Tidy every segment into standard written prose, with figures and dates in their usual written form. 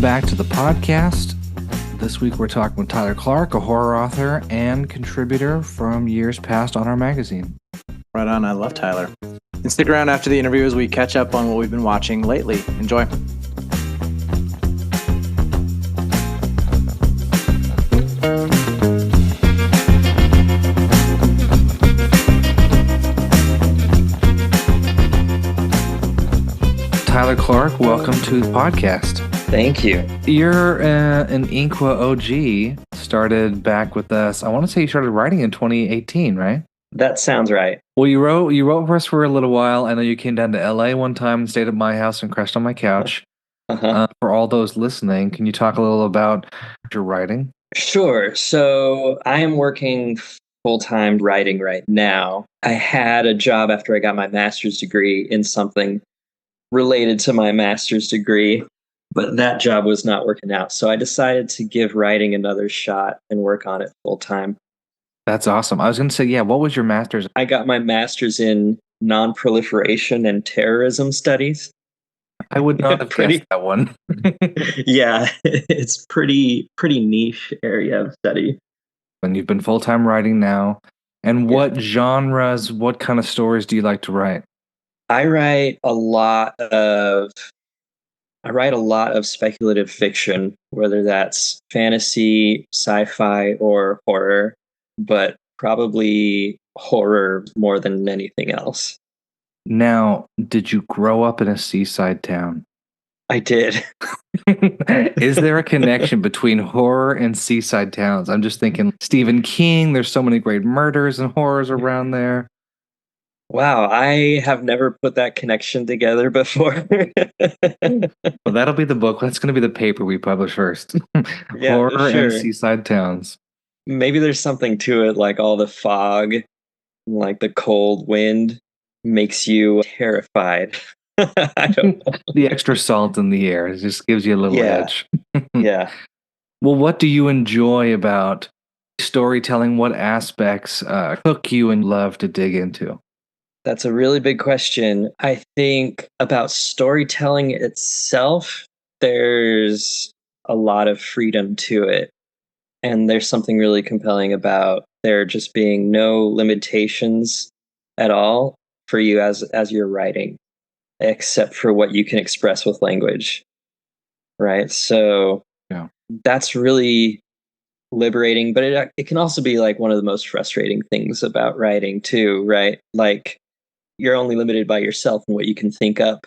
back to the podcast. This week we're talking with Tyler Clark, a horror author and contributor from years past on our magazine. Right on, I love Tyler. And stick around after the interview as we catch up on what we've been watching lately. Enjoy. Tyler Clark, welcome to the podcast. Thank you. You're an Inqua OG, started back with us. I want to say you started writing in 2018, right? That sounds right. Well, you wrote for us for a little while. I know you came down to LA one time and stayed at my house and crashed on my couch. For all those listening, can you talk a little about your writing? Sure. So I am working full-time writing right now. I had a job after I got my master's degree in something related to my master's degree, but that job was not working out. So I decided to give writing another shot and work on it full-time. That's awesome. I was going to say, what was your master's? I got my master's in non-proliferation and terrorism studies. I would not have guessed that one. Yeah, it's pretty niche area of study. And you've been full-time writing now. And what genres, what kind of stories do you like to write? I write a lot of speculative fiction, whether that's fantasy, sci-fi, or horror, but probably horror more than anything else. Now, did you grow up in a seaside town? I did. Is there a connection between horror and seaside towns? I'm just thinking Stephen King, there's so many great murders and horrors around there. Wow, I have never put that connection together before. Well, that'll be the book. That's going to be the paper we publish first. Horror and seaside towns. Maybe there's something to it, like all the fog, like the cold wind makes you terrified. I don't know. The extra salt in the air just gives you a little edge. Yeah. Well, what do you enjoy about storytelling? What aspects hook you and love to dig into? That's a really big question. I think about storytelling itself, there's a lot of freedom to it. And there's something really compelling about there just being no limitations at all for you as you're writing, except for what you can express with language. Right? So that's really liberating, but it can also be like one of the most frustrating things about writing too, right? Like, you're only limited by yourself and what you can think up.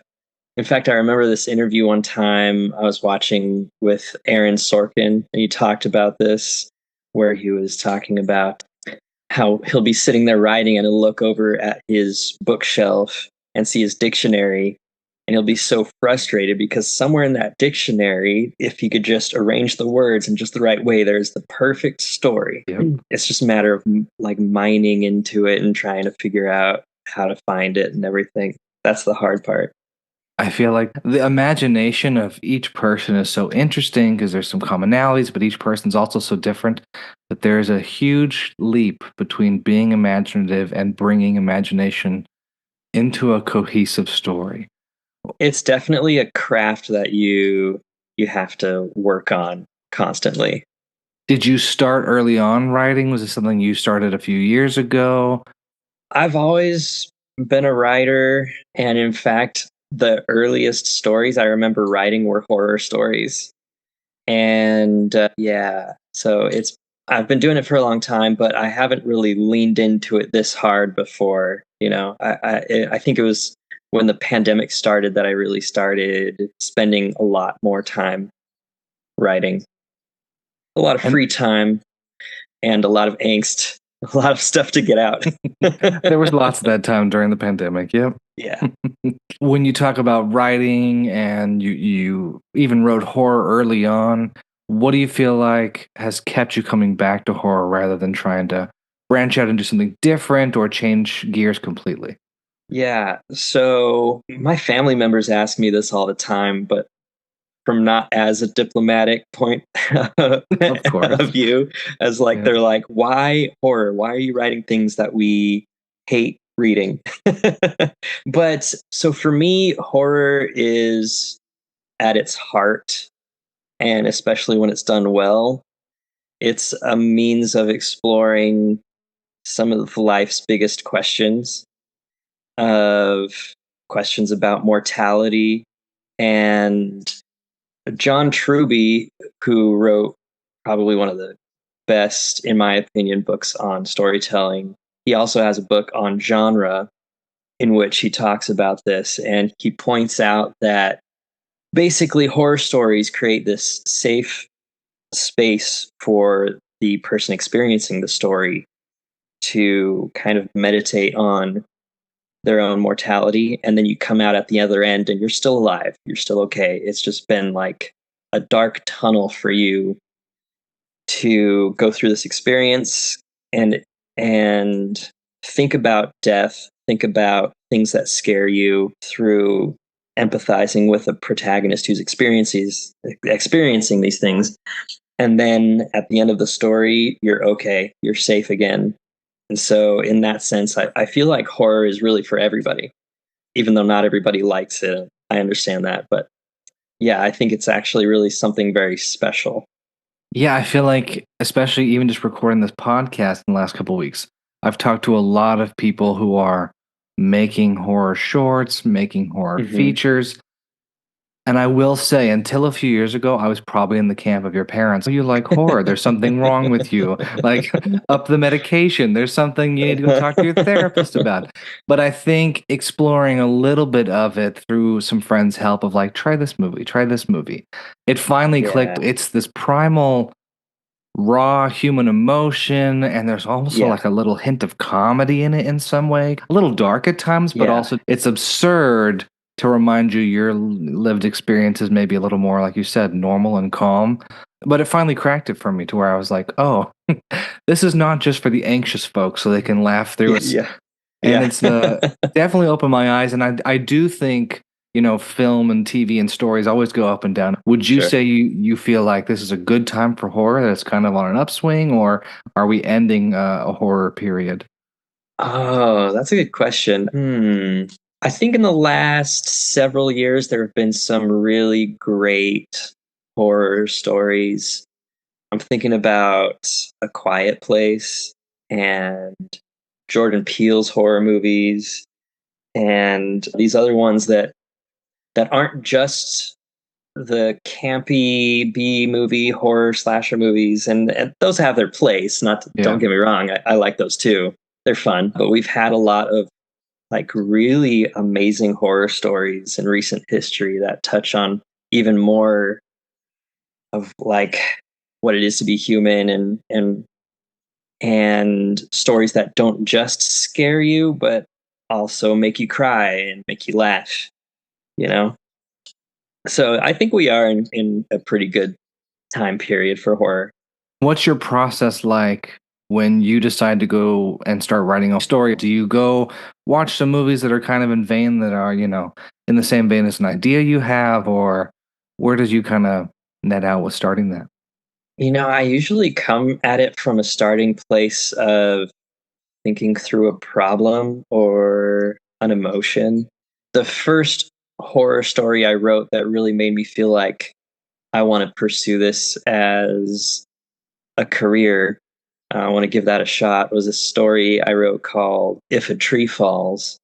In fact, I remember this interview one time I was watching with Aaron Sorkin, and he talked about this, where he was talking about how he'll be sitting there writing and he'll look over at his bookshelf and see his dictionary, and he'll be so frustrated because somewhere in that dictionary, if he could just arrange the words in just the right way, there's the perfect story. Yep. It's just a matter of like mining into it and trying to figure out how to find it and everything. That's the hard part. I feel like the imagination of each person is so interesting because there's some commonalities, but each person's also so different that there's a huge leap between being imaginative and bringing imagination into a cohesive story. It's definitely a craft that you have to work on constantly. Did you start early on writing? Was it something you started a few years ago? I've always been a writer, and in fact, the earliest stories I remember writing were horror stories. And so I've been doing it for a long time, but I haven't really leaned into it this hard before. You know, I think it was when the pandemic started that I really started spending a lot more time writing. A lot of free time and a lot of angst. A lot of stuff to get out. There was lots of that time during the pandemic. Yep. Yeah. When you talk about writing and you even wrote horror early on, what do you feel like has kept you coming back to horror rather than trying to branch out and do something different or change gears completely? Yeah. So my family members ask me this all the time, but from not as a diplomatic point of view, as like, they're like, why horror? Why are you writing things that we hate reading? But so for me, horror is at its heart and especially when it's done well, it's a means of exploring some of life's biggest questions, of questions about mortality. And John Truby, who wrote probably one of the best, in my opinion, books on storytelling, he also has a book on genre in which he talks about this. And he points out that basically horror stories create this safe space for the person experiencing the story to kind of meditate on their own mortality. And then you come out at the other end and you're still alive. You're still okay. It's just been like a dark tunnel for you to go through this experience and think about death, think about things that scare you through empathizing with a protagonist who's experiencing these things. And then at the end of the story, you're okay, you're safe again. And so in that sense, I feel like horror is really for everybody, even though not everybody likes it. I understand that. But yeah, I think it's actually really something very special. Yeah, I feel like, especially even just recording this podcast in the last couple of weeks, I've talked to a lot of people who are making horror shorts, making horror features. And I will say, until a few years ago, I was probably in the camp of your parents. You like horror. There's something wrong with you. Like, up the medication. There's something you need to go talk to your therapist about. But I think exploring a little bit of it through some friends' help of like, try this movie, try this movie. It finally clicked. Yeah. It's this primal raw human emotion, and there's also Yeah. like a little hint of comedy in it in some way, a little dark at times, but Yeah. also it's absurd to remind you your lived experience is maybe a little more, like you said, normal and calm. But it finally cracked it for me to where I was like, oh, this is not just for the anxious folks so they can laugh through it. Yeah. And Yeah. it's definitely opened my eyes. And I do think, film and TV and stories always go up and down. Would you Sure. say you feel like this is a good time for horror, that it's kind of on an upswing, or are we ending a horror period? Oh, that's a good question. I think in the last several years, there have been some really great horror stories. I'm thinking about A Quiet Place and Jordan Peele's horror movies and these other ones that aren't just the campy B movie horror slasher movies, and those have their place. Don't get me wrong, I like those too. They're fun, but we've had a lot of like really amazing horror stories in recent history that touch on even more of like what it is to be human and stories that don't just scare you but also make you cry and make you laugh, you know? So I think we are in a pretty good time period for horror. What's your process like when you decide to go and start writing a story? Do you go watch some movies that are kind of in vein, that are, in the same vein as an idea you have, or where did you kind of net out with starting that? I usually come at it from a starting place of thinking through a problem or an emotion. The first horror story I wrote that really made me feel like I want to pursue this as a career, I want to give that a shot, was a story I wrote called If a Tree Falls.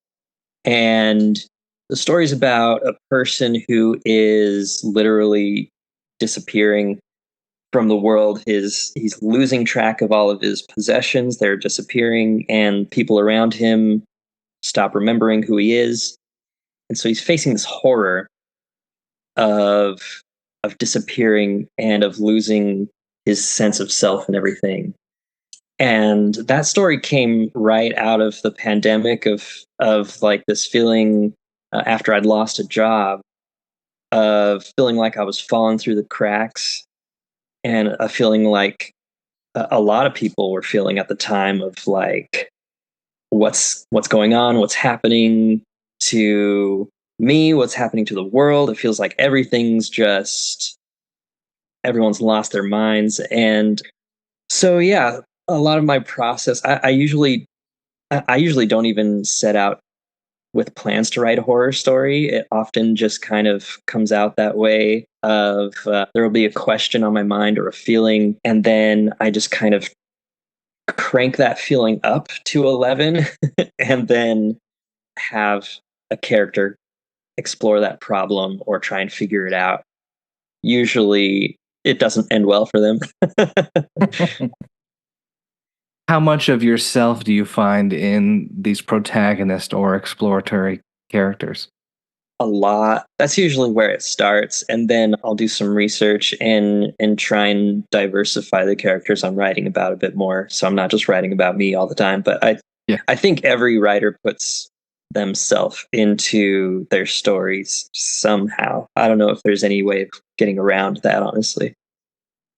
And the story is about a person who is literally disappearing from the world. He's losing track of all of his possessions. They're disappearing, and people around him stop remembering who he is. And so he's facing this horror of disappearing and of losing his sense of self and everything. And that story came right out of the pandemic of like this feeling after I'd lost a job, of feeling like I was falling through the cracks, and a feeling like a lot of people were feeling at the time, of like what's going on, what's happening to me, what's happening to the world. It feels like everyone's lost their minds. And so yeah, a lot of my process, I usually don't even set out with plans to write a horror story, it often just kind of comes out that way of there will be a question on my mind or a feeling, and then I just kind of crank that feeling up to 11 and then have a character explore that problem or try and figure it out. Usually it doesn't end well for them. How much of yourself do you find in these protagonist or exploratory characters? A lot. That's usually where it starts, and then I'll do some research and try and diversify the characters I'm writing about a bit more. So I'm not just writing about me all the time, but Yeah. I think every writer puts themselves into their stories somehow. I don't know if there's any way of getting around that, honestly.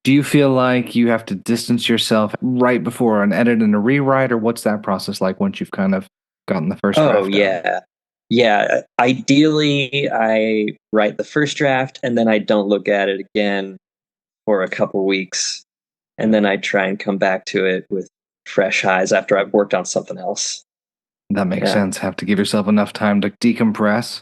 Do you feel like you have to distance yourself right before an edit and a rewrite, or what's that process like once you've kind of gotten the first Oh draft down? yeah. Yeah, ideally I write the first draft and then I don't look at it again for a couple weeks, and then I try and come back to it with fresh eyes after I've worked on something else. That makes Yeah. sense. Have to give yourself enough time to decompress.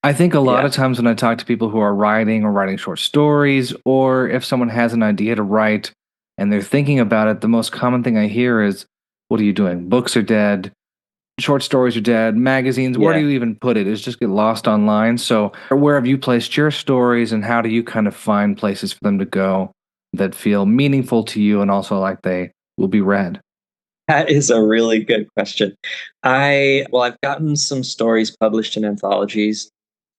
I think a lot Yeah. of times when I talk to people who are writing or writing short stories, or if someone has an idea to write and they're thinking about it, the most common thing I hear is, what are you doing? Books are dead. Short stories are dead. Magazines, where do Yeah. you even put it? It's just get lost online. So, where have you placed your stories, and how do you kind of find places for them to go that feel meaningful to you and also like they will be read? That is a really good question. I've gotten some stories published in anthologies,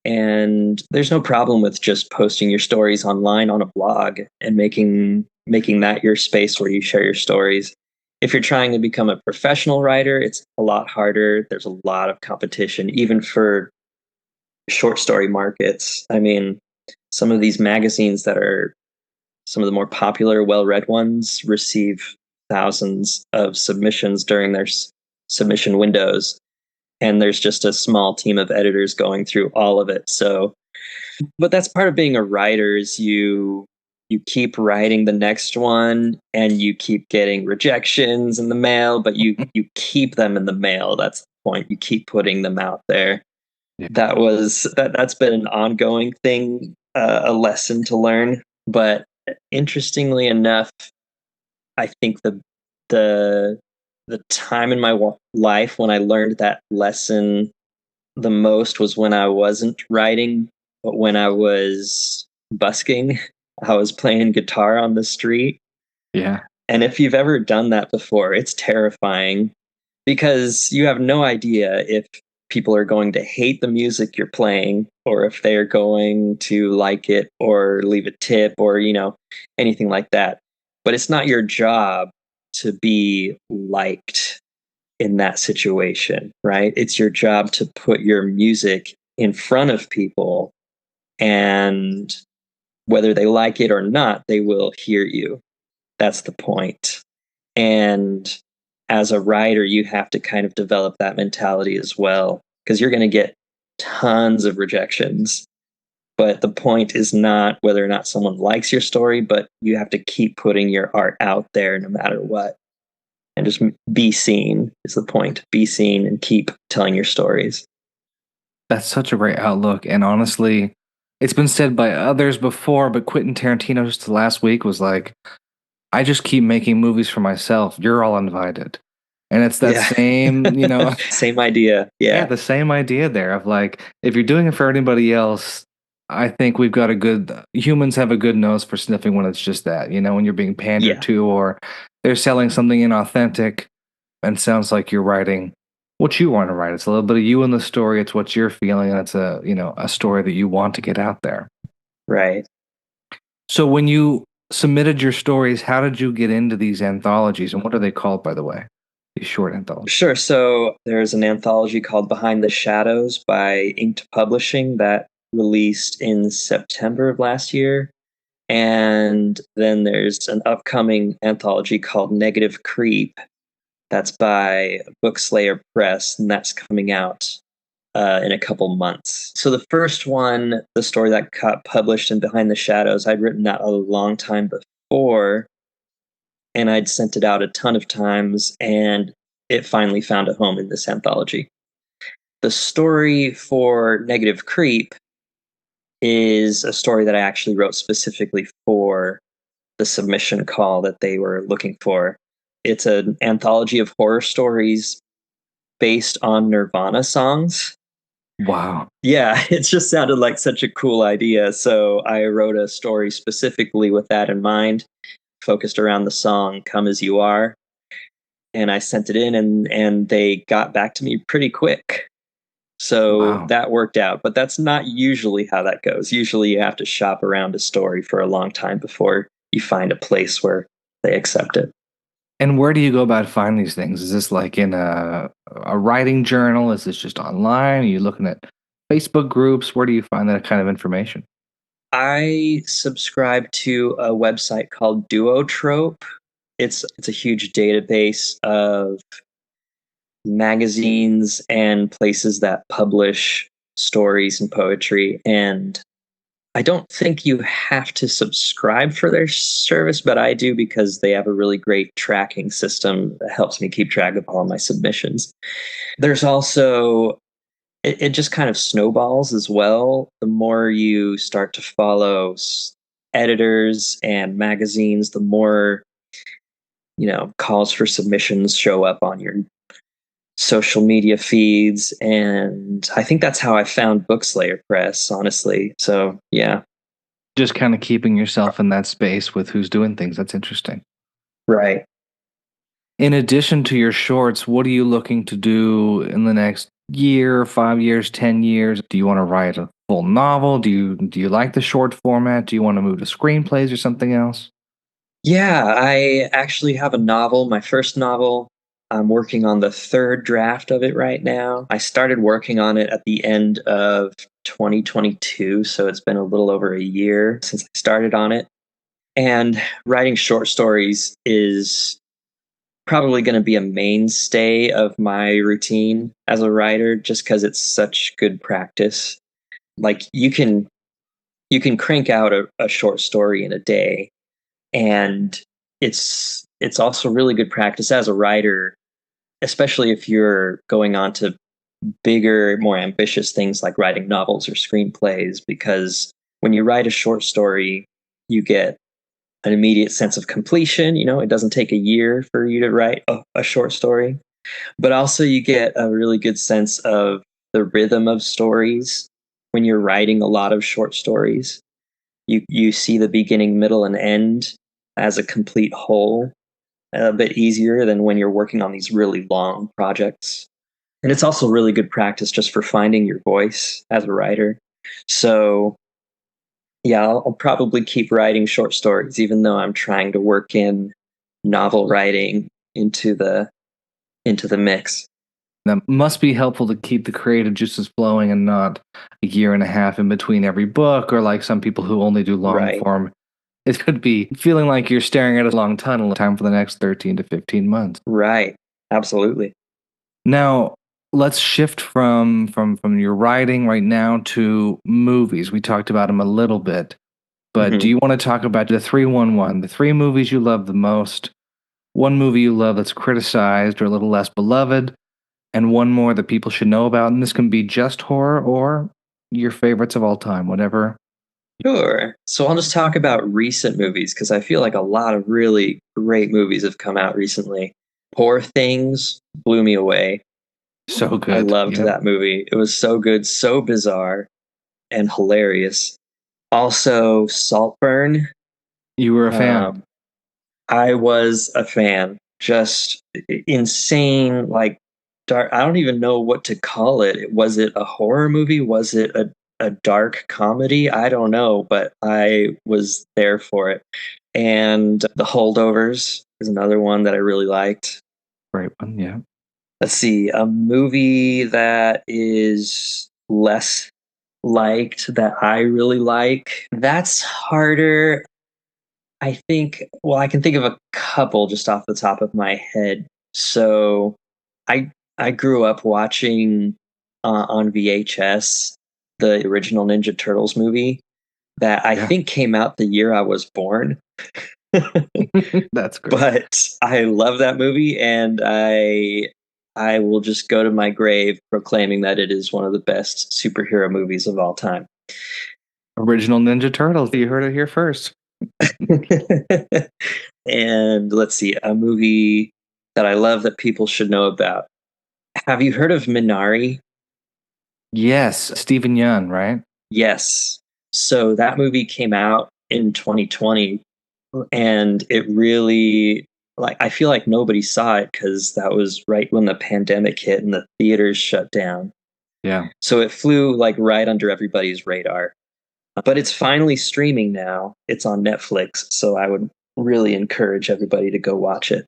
and there's no problem with just posting your stories online on a blog and making that your space where you share your stories. If you're trying to become a professional writer, it's a lot harder. There's a lot of competition, even for short story markets. I mean, some of these magazines that are some of the more popular, well read ones receive thousands of submissions during their submission windows. And there's just a small team of editors going through all of it. So, but that's part of being a writer is you keep writing the next one and you keep getting rejections in the mail, but you keep them in the mail. That's the point. You keep putting them out there. Yeah. That's been an ongoing thing, a lesson to learn. But interestingly enough, I think the the time in my life when I learned that lesson the most was when I wasn't writing, but when I was busking. I was playing guitar on the street. Yeah. And if you've ever done that before, it's terrifying because you have no idea if people are going to hate the music you're playing or if they're going to like it or leave a tip or, anything like that. But it's not your job to be liked in that situation, right? It's your job to put your music in front of people, and whether they like it or not, they will hear you. That's the point. And as a writer, you have to kind of develop that mentality as well, because you're going to get tons of rejections. But the point is not whether or not someone likes your story, but you have to keep putting your art out there no matter what. And just be seen is the point. Be seen and keep telling your stories. That's such a great outlook. And honestly, it's been said by others before, but Quentin Tarantino just last week was like, I just keep making movies for myself. You're all invited. And it's that Yeah. same, Same idea. yeah, Yeah. the same idea there of like, if you're doing it for anybody else, I think we've got humans have a good nose for sniffing when it's just that, when you're being pandered Yeah. to or they're selling something inauthentic and sounds like you're writing what you want to write. It's a little bit of you in the story. It's what you're feeling. And it's a story that you want to get out there. Right. So when you submitted your stories, how did you get into these anthologies and what are they called, by the way? These short anthologies. Sure. So there's an anthology called Behind the Shadows by Inked Publishing that released in September of last year. And then there's an upcoming anthology called Negative Creep that's by Bookslayer Press, and that's coming out in a couple months. So the first one, the story that got published in Behind the Shadows, I'd written that a long time before, and I'd sent it out a ton of times, and it finally found a home in this anthology. The story for Negative Creep is a story that I actually wrote specifically for the submission call that they were looking for. It's an anthology of horror stories based on Nirvana songs. Wow. Yeah, it just sounded like such a cool idea. So I wrote a story specifically with that in mind, focused around the song Come As You Are. And I sent it in and they got back to me pretty quick. So Wow. that worked out. But that's not usually how that goes. Usually you have to shop around a story for a long time before you find a place where they accept it. And where do you go about finding these things? Is this like in a writing journal? Is this just online? Are you looking at Facebook groups? Where do you find that kind of information? I subscribe to a website called Duotrope. It's a huge database of magazines and places that publish stories and poetry. And I don't think you have to subscribe for their service, but I do because they have a really great tracking system that helps me keep track of all my submissions. There's also, it just kind of snowballs as well. The more you start to follow editors and magazines, the more, calls for submissions show up on your social media feeds. And I think that's how I found Bookslayer Press, honestly. So, yeah. Just kind of keeping yourself in that space with who's doing things. That's interesting. Right. In addition to your shorts, what are you looking to do in the next year, 5 years, 10 years? Do you want to write a full novel? Do you like the short format? Do you want to move to screenplays or something else? Yeah, I actually have a novel, my first novel. I'm working on the third draft of it right now. I started working on it at the end of 2022, so it's been a little over a year since I started on it. And writing short stories is probably going to be a mainstay of my routine as a writer just because it's such good practice. Like you can crank out a short story in a day, and it's also really good practice as a writer, especially if you're going on to bigger, more ambitious things like writing novels or screenplays, because when you write a short story, you get an immediate sense of completion. It doesn't take a year for you to write a short story, but also you get a really good sense of the rhythm of stories when you're writing a lot of short stories. You see the beginning, middle, and end as a complete whole a bit easier than when you're working on these really long projects. And it's also really good practice just for finding your voice as a writer. So, yeah, I'll probably keep writing short stories, even though I'm trying to work in novel writing into the mix. That must be helpful to keep the creative juices flowing and not a year and a half in between every book, or like some people who only do long Right. form. It could be feeling like you're staring at a long tunnel, time for the next 13 to 15 months. Right. Absolutely. Now, let's shift from your writing right now to movies. We talked about them a little bit, but do Mhm. you want to talk about the 311, the three movies you love the most, one movie you love that's criticized or a little less beloved, and one more that people should know about? And this can be just horror or your favorites of all time, whatever. Sure. So I'll just talk about recent movies because I feel like a lot of really great movies have come out recently. Poor Things blew me away. So I good. loved Yep. that movie. It was so good, so bizarre, and hilarious. Also, Saltburn. You were a fan. Um, I was a fan. Just insane, like dark. I don't even know what to call it. Was it a horror movie? Was it a dark comedy? I don't know, but I was there for it. And The Holdovers is another one that I really liked. Great one. Yeah. Let's see, a movie that is less liked that I really like. That's harder. I think, well, I can think of a couple just off the top of my head. So I grew up watching on VHS the original Ninja Turtles movie that I Yeah. think came out the year I was born. That's great. But I love that movie, and I I will just go to my grave proclaiming that it is one of the best superhero movies of all time. Original Ninja Turtles. You heard it here first. And let's see, a movie that I love that people should know about. Have you heard of Minari? Yes, Stephen Yun, right? Yes. So that movie came out in 2020, and it really, like, I feel like nobody saw it because that was right when the pandemic hit and the theaters shut down. Yeah. So it flew like right under everybody's radar. But it's finally streaming now. It's on Netflix, so I would really encourage everybody to go watch it.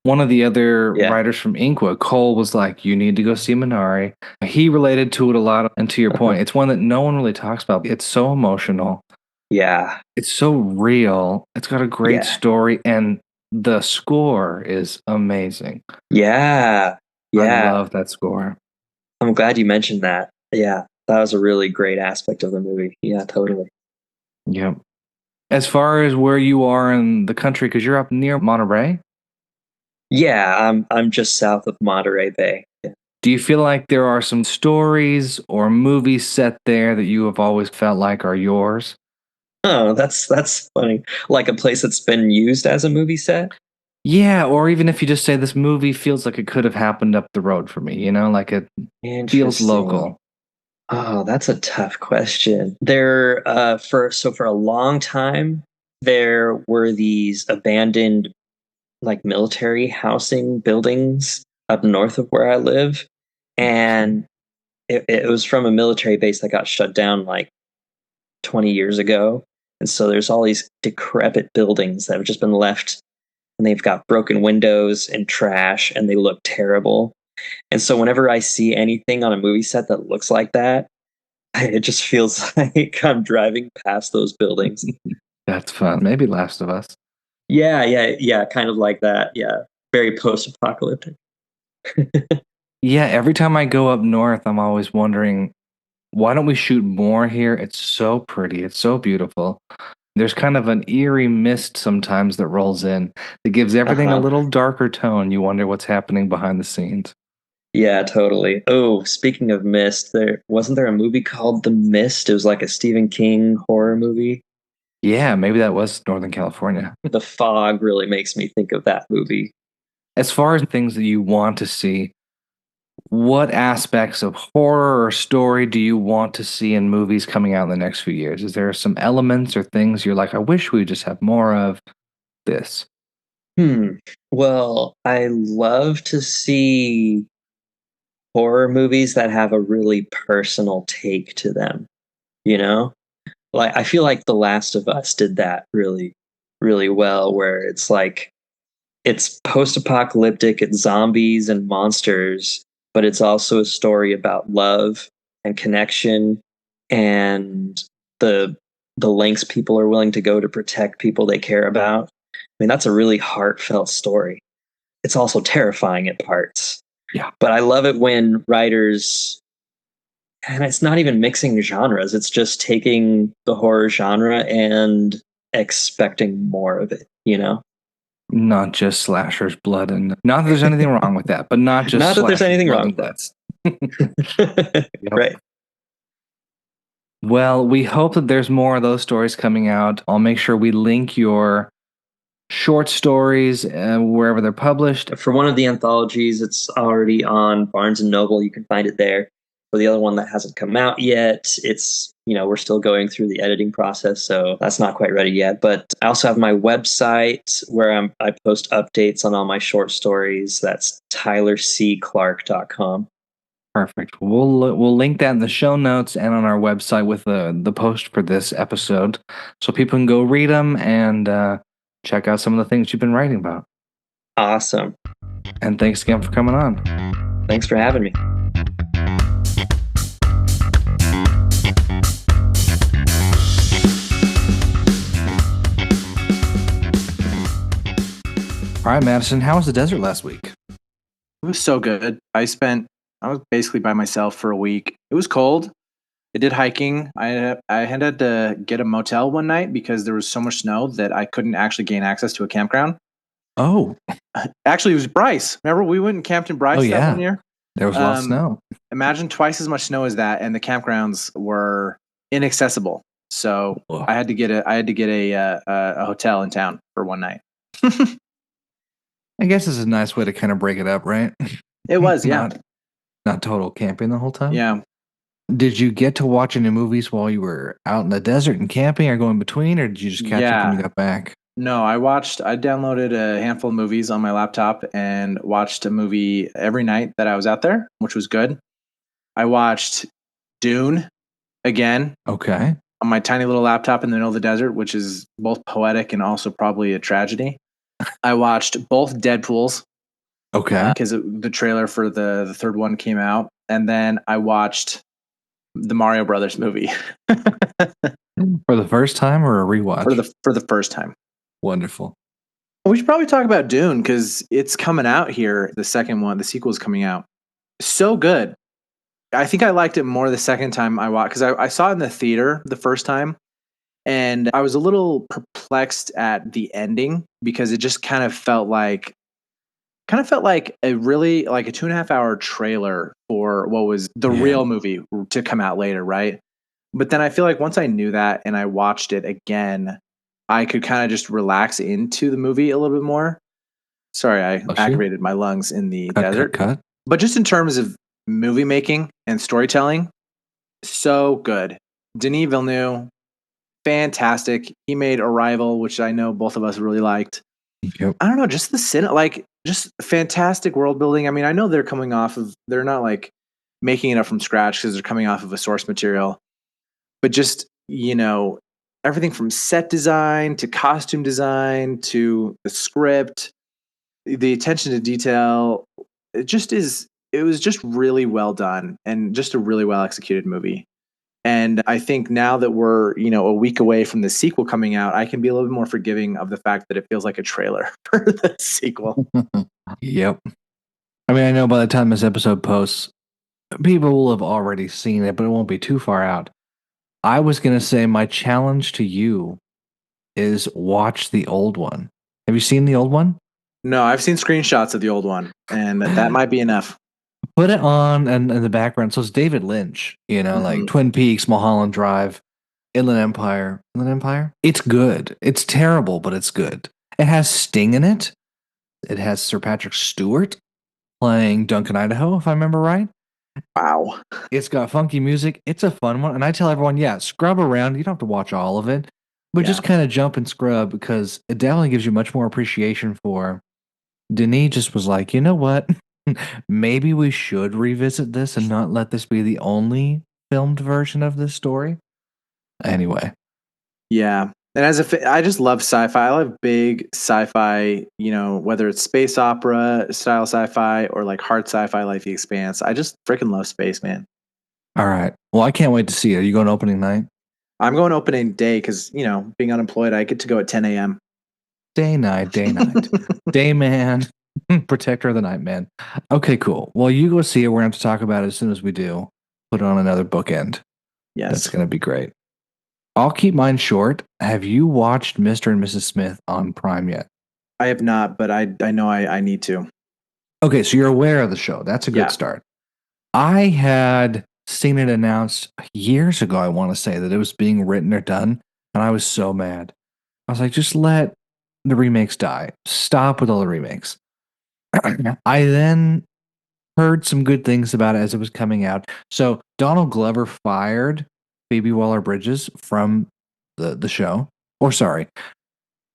One of the other Yeah. writers from Inkwood, Cole, was like, "You need to go see Minari." He related to it a lot, and to your point, it's one that no one really talks about. It's so emotional. Yeah. It's so real. It's got a great Yeah. story, and the score is amazing. Yeah. I Yeah. love that score. I'm glad you mentioned that. Yeah. That was a really great aspect of the movie. Yeah, totally. Yep. As far as where you are in the country, because you're up near Monterey, Yeah, I'm just south of Monterey Bay. Yeah. do you feel like there are some stories or movies set there that you have always felt like are yours? Oh, that's funny. Like a place that's been used as a movie set? Yeah, or even if you just say this movie feels like it could have happened up the road for me, like it feels Interesting. local. Oh, that's a tough question. For a long time, there were these abandoned like military housing buildings up north of where I live. And it was from a military base that got shut down like 20 years ago. And so there's all these decrepit buildings that have just been left, and they've got broken windows and trash, and they look terrible. And so whenever I see anything on a movie set that looks like that, it just feels like I'm driving past those buildings. That's fun. Maybe Last of Us. Yeah, kind of like that. Yeah, very post-apocalyptic. Yeah, every time I go up north, I'm always wondering, why don't we shoot more here? It's so pretty. It's so beautiful. There's kind of an eerie mist sometimes that rolls in that gives everything a Uh-huh. little darker tone. You wonder what's happening behind the scenes. Yeah, totally. Oh, speaking of Mist, there a movie called The Mist? It was like a Stephen King horror movie. Yeah, maybe that was Northern California. The fog really makes me think of that movie. As far as things that you want to see, what aspects of horror or story do you want to see in movies coming out in the next few years? Is there some elements or things you're like, I wish we just have more of this? Well, I love to see horror movies that have a really personal take to them, you know? Like I feel like The Last of Us did that really, really well, where it's like it's post-apocalyptic, it's zombies and monsters, but it's also a story about love and connection and the the lengths people are willing to go to protect people they care about. I mean, that's a really heartfelt story. It's also terrifying at parts. Yeah. But I love it when writers, and it's not even mixing genres, it's just taking the horror genre and expecting more of it, you know? Not just slashers, blood, and not that there's anything wrong with that, but not just Not that there's slashers, anything blood, wrong and with guts. that. Yep. Right. Well, we hope that there's more of those stories coming out. I'll make sure we link your short stories wherever they're published. For one of the anthologies, it's already on Barnes and Noble. You can find it there. For the other one that hasn't come out yet, we're still going through the editing process, so that's not quite ready yet. But I also have my website where I post updates on all my short stories. That's tylercclark.com. Perfect. We'll link that in the show notes and on our website with the post for this episode, so people can go read them and check out some of the things you've been writing about. Awesome. And thanks again for coming on. Thanks for having me. All right, Madison, how was the desert last week? It was so good. I was basically by myself for a week. It was cold. I did hiking. I had to get a motel one night because there was so much snow that I couldn't actually gain access to a campground. Oh, Actually, it was Bryce. Remember we went and camped in Bryce that one year? there was a lot of snow. Imagine twice as much snow as that, and the campgrounds were inaccessible. So Ugh. I had to get a hotel in town for one night. I guess this is a nice way to kind of break it up, right? It was, yeah. Not total camping the whole time. Yeah. Did you get to watch any movies while you were out in the desert and camping, or going between, or did you just catch up when you got back? No, I downloaded a handful of movies on my laptop and watched a movie every night that I was out there, which was good. I watched Dune again. Okay. On my tiny little laptop in the middle of the desert, which is both poetic and also probably a tragedy. I watched both Deadpools. Okay. Because the trailer for the third one came out. And then I watched the Mario Brothers movie. For the first time or a rewatch? For the first time. Wonderful. We should probably talk about Dune because it's coming out here. The second one, the sequel is coming out. So good. I think I liked it more the second time I watched because I saw it in the theater the first time. And I was a little perplexed at the ending because it just kind of felt like a really like a 2.5 hour trailer for what was the real movie to come out later, right? But then I feel like once I knew that and I watched it again, I could kind of just relax into the movie a little bit more. Sorry, I aggravated my lungs in the desert. Cut. But just in terms of movie making and storytelling, so good. Denis Villeneuve, fantastic. He made Arrival, which I know both of us really liked. Yep. I don't know, just just fantastic world building. I mean, I know they're not like making it up from scratch because they're coming off of a source material, but just, everything from set design to costume design to the script, the attention to detail, it was just really well done and just a really well executed movie. And I think now that we're, a week away from the sequel coming out, I can be a little bit more forgiving of the fact that it feels like a trailer for the sequel. Yep. I mean, I know by the time this episode posts, people will have already seen it, but it won't be too far out. I was going to say my challenge to you is watch the old one. Have you seen the old one? No, I've seen screenshots of the old one, and that might be enough. Put it on and in the background. So it's David Lynch, like Twin Peaks, Mulholland Drive, Inland Empire. Inland Empire? It's good. It's terrible, but it's good. It has Sting in it. It has Sir Patrick Stewart playing Duncan Idaho, if I remember right. Wow. It's got funky music. It's a fun one. And I tell everyone, scrub around. You don't have to watch all of it, but just kind of jump and scrub because it definitely gives you much more appreciation for. Denis just was like, you know what? Maybe we should revisit this and not let this be the only filmed version of this story. Anyway. Yeah. And I just love sci-fi. I love big sci-fi, whether it's space opera style sci-fi or like hard sci-fi like The Expanse. I just freaking love space, man. All right. Well, I can't wait to see it. Are you going opening night? I'm going opening day because, being unemployed, I get to go at 10 a.m. Day, night. Day, man. Protector of the night, man. Okay, cool. Well, you go see it. We're going to have to talk about it as soon as we do. Put it on another bookend. Yes. That's going to be great. I'll keep mine short. Have you watched Mr. and Mrs. Smith on Prime yet? I have not, but I know I need to. Okay, so you're aware of the show. That's a good start. I had seen it announced years ago, I want to say, that it was being written or done, and I was so mad. I was like, just let the remakes die. Stop with all the remakes. I then heard some good things about it as it was coming out. So Donald Glover fired Phoebe Waller-Bridges from the show. Or sorry,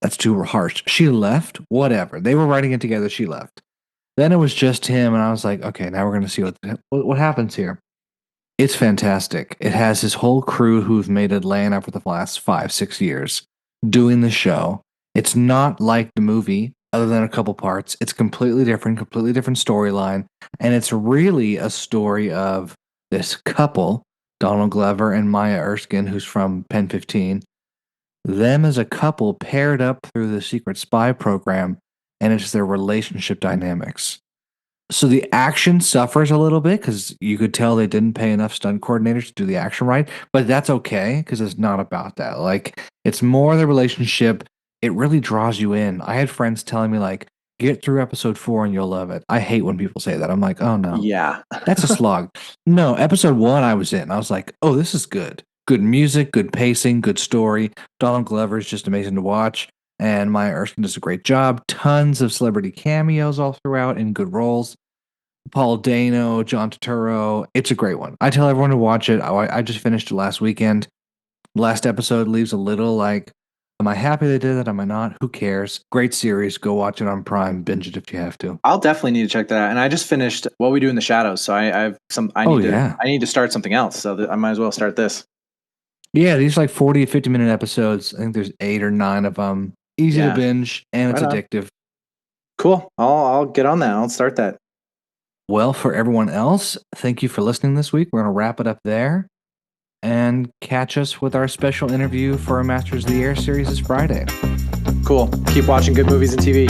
that's too harsh. She left. Whatever. They were writing it together. She left. Then it was just him, and I was like, okay, now we're going to see what happens here. It's fantastic. It has his whole crew who've made Atlanta for the last 5-6 years doing the show. It's not like the movie, other than a couple parts. It's completely different storyline. And it's really a story of this couple, Donald Glover and Maya Erskine, who's from Pen 15. Them as a couple paired up through the secret spy program, and it's their relationship dynamics. So the action suffers a little bit because you could tell they didn't pay enough stunt coordinators to do the action right, but that's okay because it's not about that. Like, it's more the relationship. It really draws you in. I had friends telling me, like, Get through episode 4 and you'll love it. I hate when people say that. I'm like, oh no, Yeah. that's a slog. No, episode 1 I was in. I was like, oh, this is good. Good music, good pacing, good story. Donald Glover is just amazing to watch. And Maya Erskine does a great job. Tons of celebrity cameos all throughout in good roles. Paul Dano, John Turturro. It's a great one. I tell everyone to watch it. I just finished it last weekend. Last episode leaves a little like, am I happy they did it? Am I not? Who cares? Great series. Go watch it on Prime. Binge it if you have to. I'll definitely need to check that out. And I just finished What We Do in the Shadows, so I have some. I need to start something else. So I might as well start this. Yeah, these are like 40 to 50-minute episodes. I think there's 8 or 9 of them. Easy to binge, and it's addictive. Cool. I'll get on that. I'll start that. Well, for everyone else, thank you for listening this week. We're going to wrap it up there and catch us with our special interview for our Masters of the Air series this Friday. Cool. Keep watching good movies and TV.